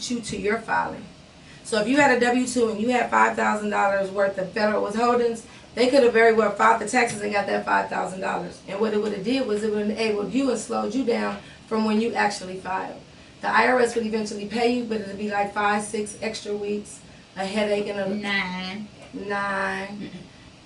beat you to your filing. So if you had a W-2 and you had $5,000 worth of federal withholdings, they could have very well filed the taxes and got that $5,000. And what it would have did was it would have enabled you and slowed you down from when you actually filed. The IRS would eventually pay you, but it would be like 5, 6 extra weeks, a headache, and a 9.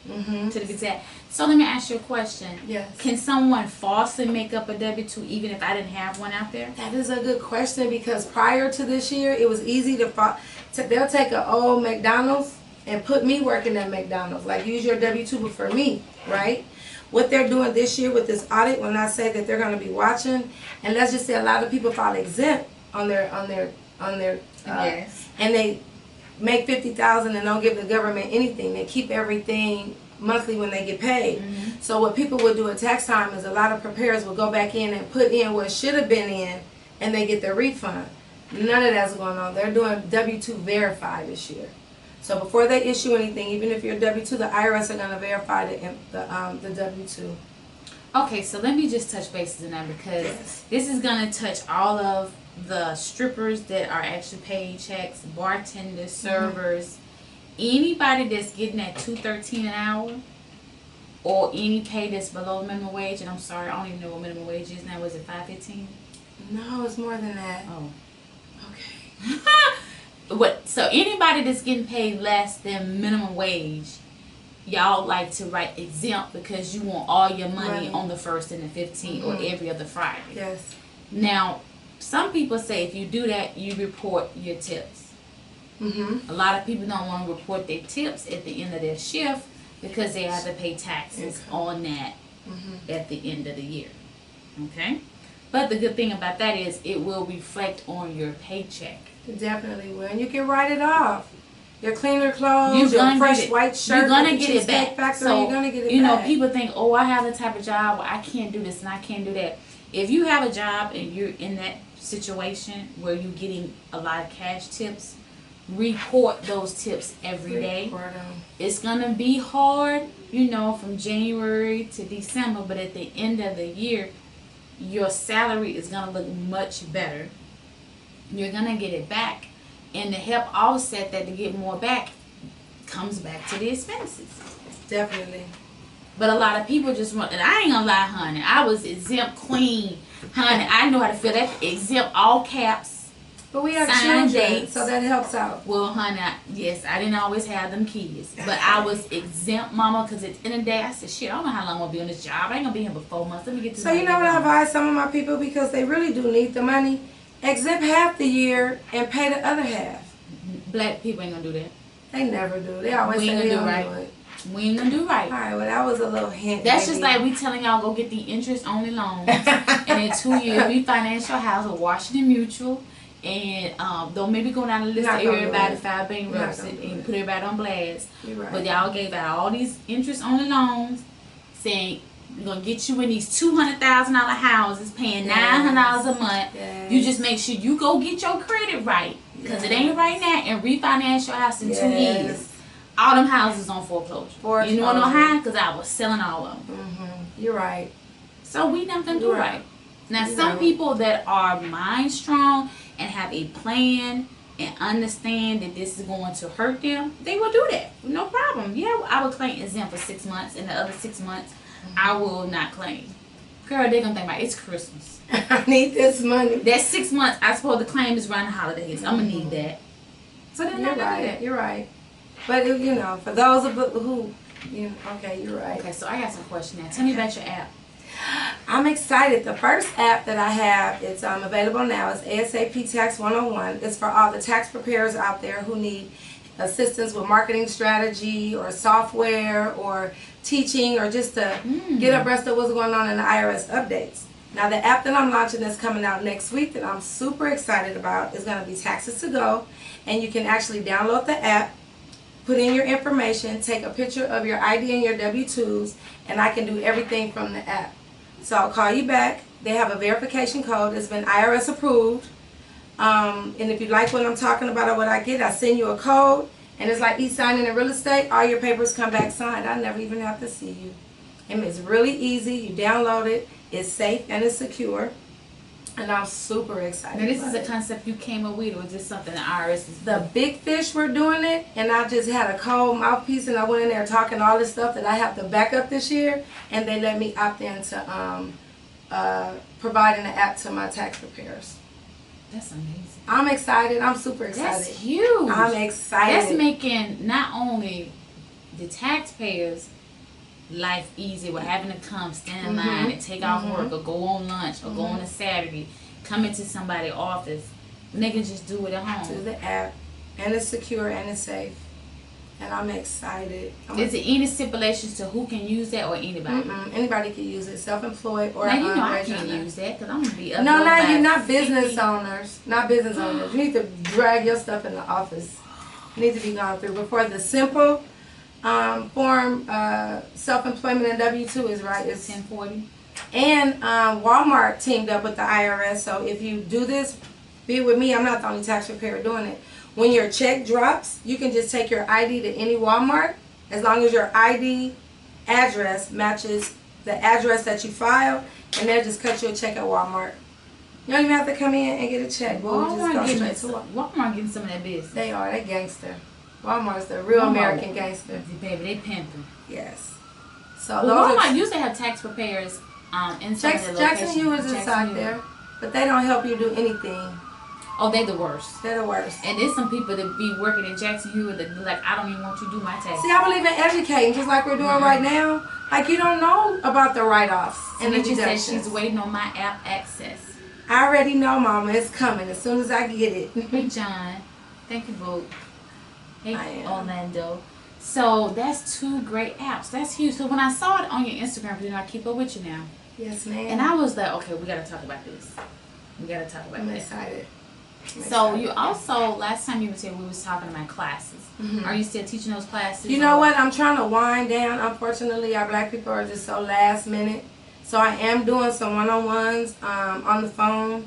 To be exact. So let me ask you a question. Yes. Can someone falsely make up a W-2 even if I didn't have one out there? That is a good question, because prior to this year, it was easy to they'll take an old McDonald's and put me working at McDonald's. Like, use your W-2 for me, right? What they're doing this year with this audit, when I say that they're going to be watching, and let's just say a lot of people file exempt on their yes, and they make $50,000 and don't give the government anything. They keep everything monthly when they get paid. So what people would do at tax time is a lot of preparers will go back in and put in what should have been in, and they get their refund. None of that's going on. They're doing W-2 verify this year. So before they issue anything, even if you're W-2, the IRS are going to verify the W-2. Okay, so let me just touch bases on that, because this is going to touch all of the strippers that are actually paying checks, bartenders, servers, anybody that's getting that $2.13 an hour, or any pay that's below minimum wage. And I'm sorry, I don't even know what minimum wage is now. Was it $5.15? No, it's more than that. Oh, okay. What? So anybody that's getting paid less than minimum wage, y'all like to write exempt because you want all your money on the 1st and the 15th or every other Friday. Yes. Now, some people say if you do that, you report your tips. A lot of people don't want to report their tips at the end of their shift because they have to pay taxes on that at the end of the year. Okay? But the good thing about that is it will reflect on your paycheck. It definitely will. And you can write it off. Your cleaner clothes, your fresh white shirt. You're going to get it back. Factory, so, you're going to get it you know, back. people think, oh, I have the type of job where I can't do this and I can't do that. If you have a job and you're in that situation where you're getting a lot of cash tips, report those tips every day. It's going to be hard, you know, from January to December, but at the end of the year, your salary is going to look much better. You're going to get it back. And to help offset that, to get more back, comes back to the expenses. Definitely. But a lot of people just want, and I ain't gonna lie, honey, I was exempt queen. Honey, I know how to fill that exempt, all caps. But we have children, so that helps out. Well, honey, yes, I didn't always have them kids. But I was exempt, mama, because at the end of the day, I said, shit, I don't know how long I'm going to be on this job. I ain't going to be here for 4 months. Let me get this. So you know what I advise some of my people, because they really do need the money? Exempt half the year and pay the other half. Black people ain't going to do that. They never do. They always say they don't do it. We ain't gonna do right. Alright, well that was a little hint. That's just like we telling y'all go get the interest only loans and in 2 years refinance your house with Washington Mutual, and don't maybe go down the list of everybody 5 bankruptcy and put everybody on blast. Right. But y'all gave out all these interest only loans saying we're gonna get you in these $200,000 houses paying $900 a month. Yes. You just make sure you go get your credit right, because it ain't right now, and refinance your house in 2 years. All them houses on foreclosure. You know how? Because I was selling all of them. You're right. So we not going to do right. Now, some people that are mind strong and have a plan and understand that this is going to hurt them, they will do that. No problem. Yeah, I will claim exempt for 6 months, and the other 6 months, I will not claim. Girl, they're going to think about it's Christmas. I need this money. That 6 months I supposed to claim is around the holidays. I'm going to need that. So they're not going to do that. You're right. But, you know, for those of who, you know, okay, you're right. Okay, so I got some questions now. Tell me about your app. I'm excited. The first app that I have, it's available now, is ASAP Tax 101. It's for all the tax preparers out there who need assistance with marketing strategy or software or teaching, or just to get abreast of what's going on in the IRS updates. Now, the app that I'm launching that's coming out next week that I'm super excited about is going to be Taxes to Go. And you can actually download the app, put in your information, take a picture of your ID and your W-2s, and I can do everything from the app. So I'll call you back. They have a verification code. It's been IRS approved. And if you like what I'm talking about or what I get, I send you a code. And it's like e-signing in real estate. All your papers come back signed. I never even have to see you. And it's really easy. You download it. It's safe and it's secure. And I'm super excited. Now, this is about a it. concept you came up with, or is this something the IRS is The big fish were doing it, and I just had a cold mouthpiece, and I went in there talking all this stuff that I have to back up this year, and they let me opt into providing an app to my tax preparers. That's amazing. I'm excited. I'm super excited. That's huge. I'm excited. That's making not only the taxpayers' life easy with having to come, stand in line, and take off work, or go on lunch, or go on a Saturday, come into somebody's office. And they can just do it at home. Do the app, and it's secure and it's safe, and I'm excited. Is there any stipulations to who can use that, or anybody? Anybody can use it, self-employed or Now you know I can't use that because I'm gonna be up. No, you're not business owners. Not business owners. You need to drag your stuff in the office. You need to be gone through before the simple form self-employment and W-2 is right. It's 1040. And Walmart teamed up with the IRS. So if you do this, be with me. I'm not the only tax preparer doing it. When your check drops, you can just take your ID to any Walmart, as long as your ID address matches the address that you filed, and they'll just cut you a check at Walmart. You don't even have to come in and get a check. Walmart getting some of that business. They are. They gangster. Walmart's the real American gangster. Baby, they pimping. Yes. So Walmart used to have tax preparers in some of the locations. Jackson Hewitt is inside there, but they don't help you do anything. Oh, they the worst. They're the worst. And there's some people that be working in Jackson Hewitt that be like, I don't even want you to do my taxes. See, I believe in educating, just like we're doing right now. Like, you don't know about the write-offs and the deductions. Said she's waiting on my app access. I already know, Mama. It's coming as soon as I get it. Hey, John. Thank you, Vote. Hey, Orlando. So that's 2 great apps. That's huge. So when I saw it on your Instagram, you know, I keep up with you now. Yes, ma'am. And I was like, okay, we got to talk about this. We got to talk about I'm this. excited. So you also, last time you was here, we was talking about classes. Are you still teaching those classes? You know what? I'm trying to wind down. Unfortunately, our black people are just so last minute. So I am doing some one-on-ones on the phone.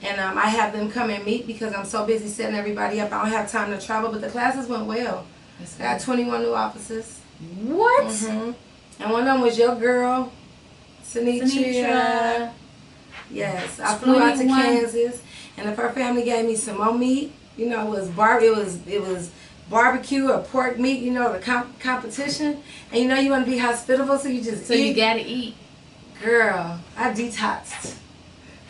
And I have them come and meet because I'm so busy setting everybody up. I don't have time to travel. But the classes went well. I got 21 new officers. What? And one of them was your girl, Sinitra. Yes, I flew out to Kansas, and if her family gave me some more meat, you know, it was barbecue or pork meat, you know, the competition, and you know you want to be hospitable, so you just eat. You gotta eat. Girl, I detoxed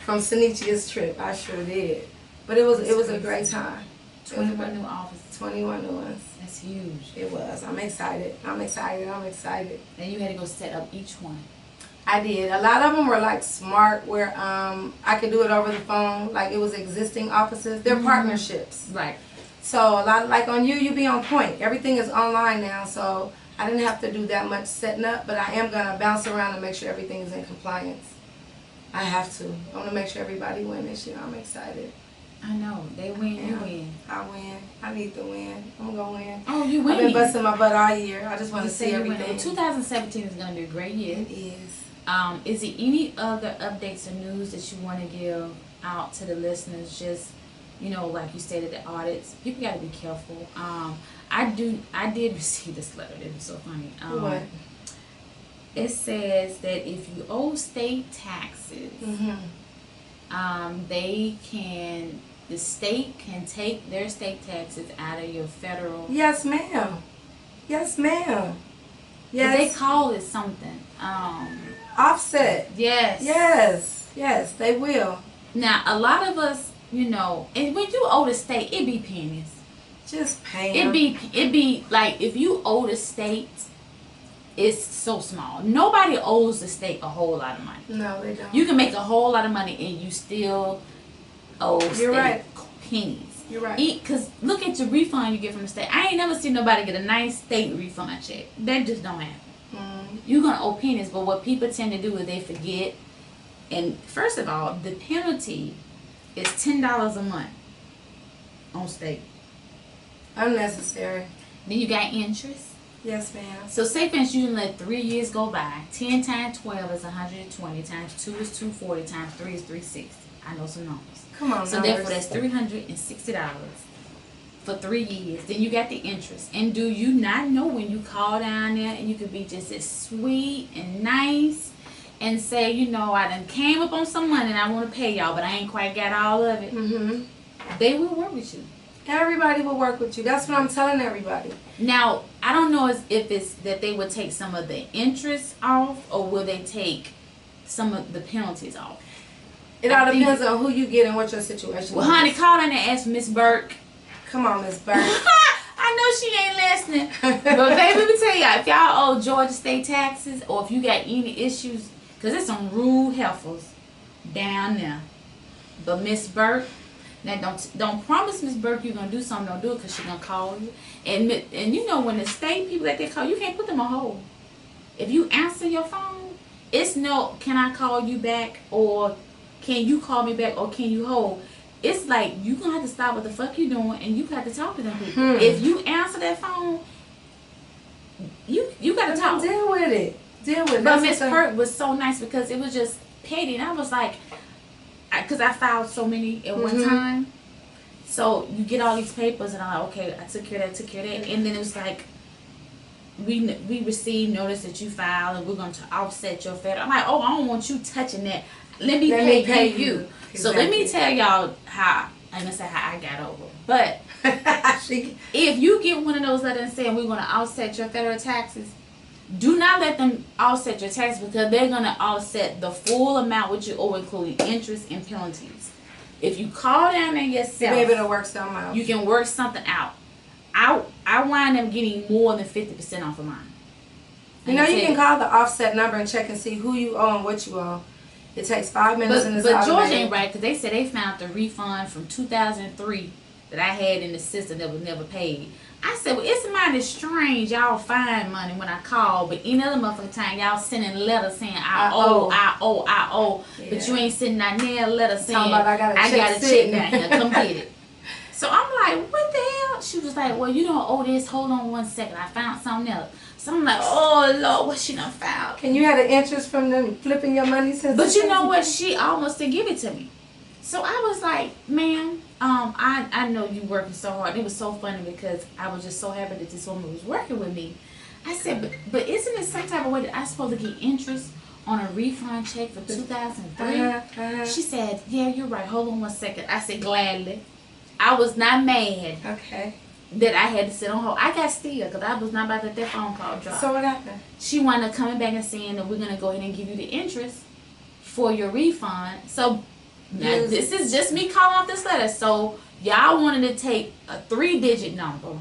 from Sinitria's trip. I sure did, but it was a great time. 21 new officers. 21 new ones. That's huge. It was. I'm excited. I'm excited. I'm excited. And you had to go set up each one. I did. A lot of them were like smart, where I could do it over the phone. Like, it was existing offices. They're partnerships. Right. So a lot, like on you be on point. Everything is online now, so I didn't have to do that much setting up. But I am gonna bounce around and make sure everything is in compliance. I have to. I want to make sure everybody win this year. I'm excited. I know. They win, you win. I win. I need to win. I'm gonna win. Oh, you win. I've been busting my butt all year. I just want to see everything. 2017 is gonna be a great year. It is. Is there any other updates or news that you want to give out to the listeners? Just, you know, like you stated, the audits. People got to be careful. I did receive this letter. It was so funny. What? It says that if you owe state taxes, the state can take their state taxes out of your federal. Yes, ma'am. Yes, ma'am. Yes. They call it something. Offset. Yes. Yes. Yes, they will. Now, a lot of us, you know, and when you owe the state, it be pennies. Just pay. It be like, if you owe the state, it's so small. Nobody owes the state a whole lot of money. No, they don't. You can make a whole lot of money and you still owe state pennies. You're right. Because look at your refund you get from the state. I ain't never seen nobody get a nice state refund check. That just don't happen. You're going to owe pennies, but what people tend to do is they forget. And first of all, the penalty is $10 a month on state. Unnecessary. Then you got interest. Yes, ma'am. So say for instance, you let 3 years go by. 10 times 12 is 120. Times 2 is 240. Times 3 is 360. I know some numbers. Come on, so therefore, that's $360 for 3 years. Then you got the interest. And do you not know when you call down there and you could be just as sweet and nice and say, you know, I done came up on some money and I want to pay y'all, but I ain't quite got all of it, they will work with you. Everybody will work with you. That's what I'm telling everybody. Now, I don't know if it's that they would take some of the interest off, or will they take some of the penalties off. It all depends on who you get and what your situation is. Well, honey, call in and ask Miss Burke. Come on, Miss Burke. I know she ain't listening. But baby, let me tell y'all, if y'all owe Georgia State taxes, or if you got any issues, because there's some rude heifers down there. But Miss Burke, now don't promise Miss Burke you're gonna do something. Don't do it, because she's gonna call you. And you know, when the state people that they call, you can't put them on hold. If you answer your phone, it's no, can I call you back, or can you call me back, or can you hold? It's like you gonna have to stop what the fuck you doing, and you got to talk to them people. If you answer that phone, you got to talk. Deal with it. Deal with it. But Miss Perk was so nice, because it was just petty, and I was like, because I filed so many at one time, so you get all these papers, and I'm like, okay, I took care of that, and then it was like, we received notice that you filed, and we're going to offset your federal. I'm like, oh, I don't want you touching that. Let me pay you. Exactly. So let me tell y'all how, I'm going to say how I got over. But if you get one of those letters saying we're going to offset your federal taxes, do not let them offset your taxes, because they're going to offset the full amount which you owe, including interest and penalties. If you call down there yourself, you're able to work something out. You can work something out. I wind up getting more than 50% off of mine. You know, you can call the offset number and check and see who you owe and what you owe. It takes 5 minutes, and it's But automatic. Georgia ain't right, because they said they found the refund from 2003 that I had in the system that was never paid. I said, well, it's mighty strange y'all find money when I call, but any other motherfucking time y'all sending letters saying I owe. Yeah. But you ain't sending out near a letter saying I got a check down here, come get it. So I'm like, what the hell? She was like, well, you don't owe this. Hold on 1 second. I found something else. So I'm like, oh, Lord, what she done found? And you had an interest from them flipping your money since. But you know what? She almost didn't give it to me. So I was like, ma'am, I know you working so hard. It was so funny, because I was just so happy that this woman was working with me. I said, but isn't it some type of way that I'm supposed to get interest on a refund check for 2003? She said, yeah, you're right. Hold on 1 second. I said, gladly. I was not mad. Okay. That I had to sit on hold. I got still, because I was not about to let that phone call drop. So what happened? She wound up coming back and saying that we're going to go ahead and give you the interest for your refund. So now this is just me calling off this letter. So y'all wanted to take a 3-digit number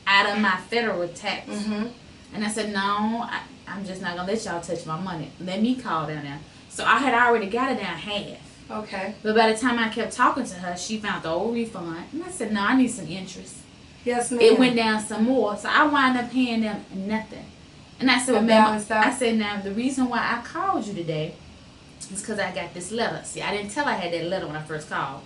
out of my federal tax. And I said, no, I'm just not going to let y'all touch my money. Let me call down there. So I had already got it down half. Okay. But by the time I kept talking to her, she found the old refund. And I said, no, I need some interest. Yes, ma'am. It went down some more. So I wound up paying them nothing. And I said, well, ma'am, I said, now, the reason why I called you today is because I got this letter. See, I didn't tell her I had that letter when I first called.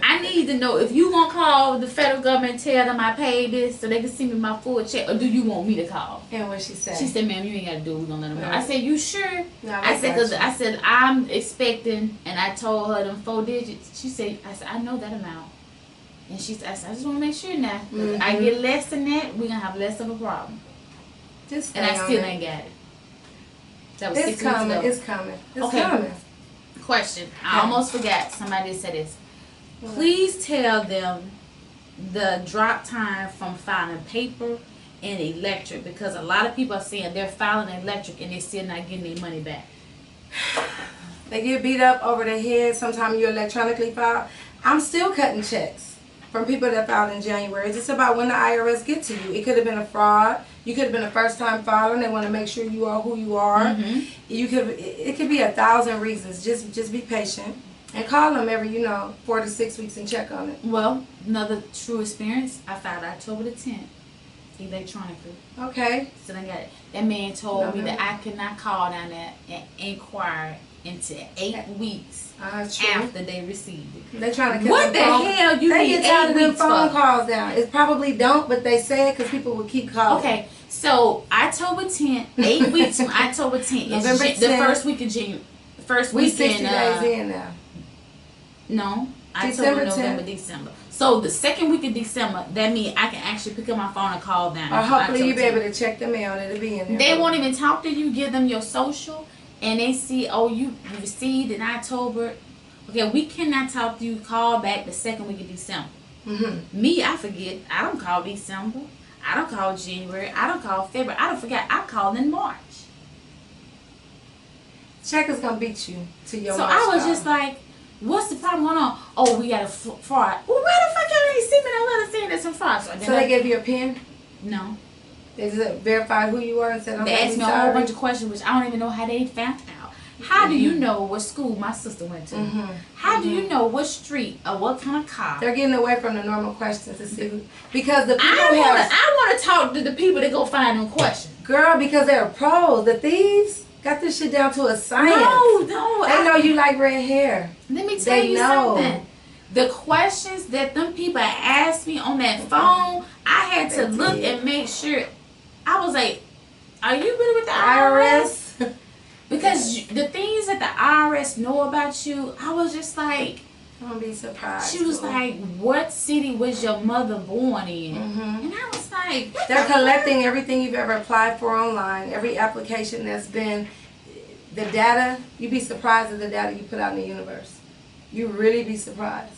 I need to know if you going to call the federal government and tell them I paid this so they can send me my full check, or do you want me to call? And what she said? She said, ma'am, you ain't got to do it. We're going to let them know. I said, you sure? No, I said, because I said, I'm expecting, and I told her them 4 digits. She said, I said, I know that amount. And she said, I just want to make sure now. I get less than that, we're going to have less of a problem. And I still ain't got it. That was 6 weeks ago. It's coming. It's coming. Question. I almost forgot. Somebody said this. Please tell them the drop time from filing paper and electric, because a lot of people are saying they're filing electric and they're still not getting their money back. They get beat up over their head. Sometimes you electronically file. I'm still cutting checks from people that filed in January. It's just about when the IRS get to you. It could have been a fraud. You could have been a first-time filer, and they want to make sure you are who you are. It could be 1,000 reasons. Just be patient and call them every 4 to 6 weeks and check on it. Well, another true experience. I filed October the 10th electronically. Okay. So I got it. That man told me that I could not call down there and inquire until 8 weeks after they received it. They're trying to what the hell you they need get tired 8 of them weeks phone for? calls down. It probably don't, but they say it because people will keep calling. Okay, so October 10th, 8 weeks from October 10th, November is the 10th. First week of January. First We weekend. 60 days in now. No, December October, November, 10th. December. So the second week of December, that means I can actually pick up my phone and call down. Or hopefully you'll be able to check the mail and it'll be in there. They won't even talk to you, give them your social, and they see, oh, you received in October. Okay, we cannot talk to you. Call back the second week of December. Me, I forget. I don't call December. I don't call January. I don't call February. I don't forget. I call in March. Check is gonna beat you to your. So I was just like, what's the problem going on? Oh, we got a fraud. Well, where the fuck y'all ain't sent me no letter saying there's some fraud? So they gave you a pen? No. They just verified who you were and said, they asked me a whole bunch of questions, which I don't even know how they found out. How do you know what school my sister went to? How do you know what street or what kind of car? They're getting away from the normal questions to see who, because the people I want to talk to the people that go find them questions. Girl, because they're pros. The thieves got this shit down to a science. No. They know you like red hair. Let me tell you something. The questions that them people asked me on that phone, I had to look and make sure. I was like, are you really with the IRS? Because the things that the IRS know about you, I was just like, don't be surprised. She was like, what city was your mother born in? And I was like, they're collecting everything you've ever applied for online, every application that's been, the data. You'd be surprised at the data you put out in the universe. You really be surprised.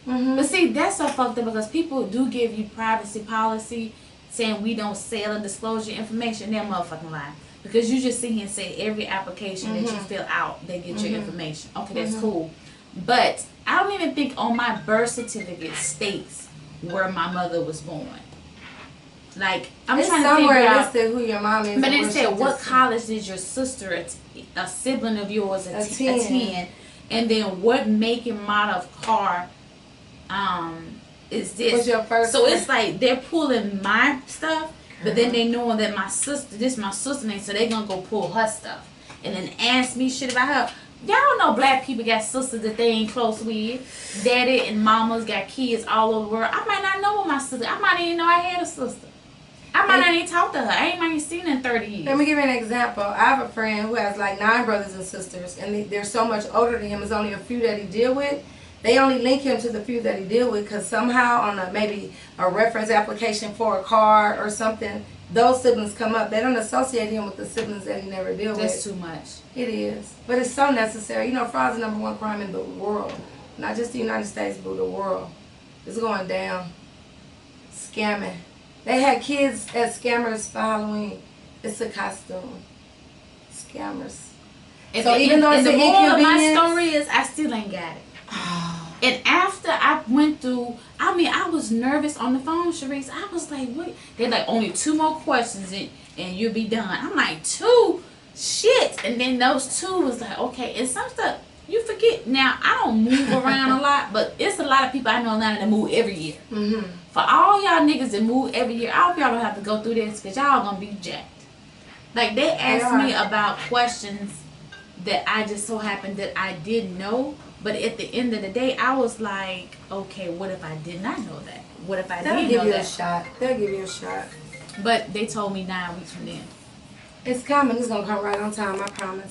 But see, that's so fucked up because people do give you privacy policy saying we don't sell and disclose your information. They're motherfucking lie. Because you just sit here and say every application that you fill out, they get your information. Okay, that's cool. But I don't even think on my birth certificate states where my mother was born. Like, I'm it's trying to somewhere figure out listed who your mom is. But it said, what college did your sister, a sibling of yours, attend? And then what make and model of car is this? What's your first so it's like they're pulling my stuff, but then they knowing that my sister, this my sister name, so they gonna go pull her stuff. And then ask me shit about her. Y'all know black people got sisters that they ain't close with. Daddy and mamas got kids all over the world. I might not know my sister. I might even know I had a sister. I might not even talk to her. I ain't even seen her in 30 years. Let me give you an example. I have a friend who has like 9 brothers and sisters, and they're so much older than him. There's only a few that he deal with. They only link him to the few that he deal with because somehow on maybe a reference application for a car or something, those siblings come up. They don't associate him with the siblings that he never deal with. That's too much. It is. But it's so necessary. You know, fraud's the #1 crime in the world. Not just the United States, but the world. It's going down. Scamming. They had kids as scammers for Halloween. It's a costume. Scammers. So even though it's an inconvenience, my story is I still ain't got it. And after I went through, I mean, I was nervous on the phone, Cherisa. I was like, what? They're like, only 2 more questions and you'll be done. I'm like, 2? Shit. And then those 2 was like, okay. And some stuff, you forget. Now, I don't move around a lot, but it's a lot of people I know now that move every year. For all y'all niggas that move every year, I hope y'all don't have to go through this because y'all gonna be jacked. Like, they asked me about questions that I just so happened that I didn't know. But at the end of the day, I was like, okay, what if I did not know that? What if I did know that? They'll give you a shot. They'll give you a shot. But they told me 9 weeks from then. It's coming. It's going to come right on time, I promise.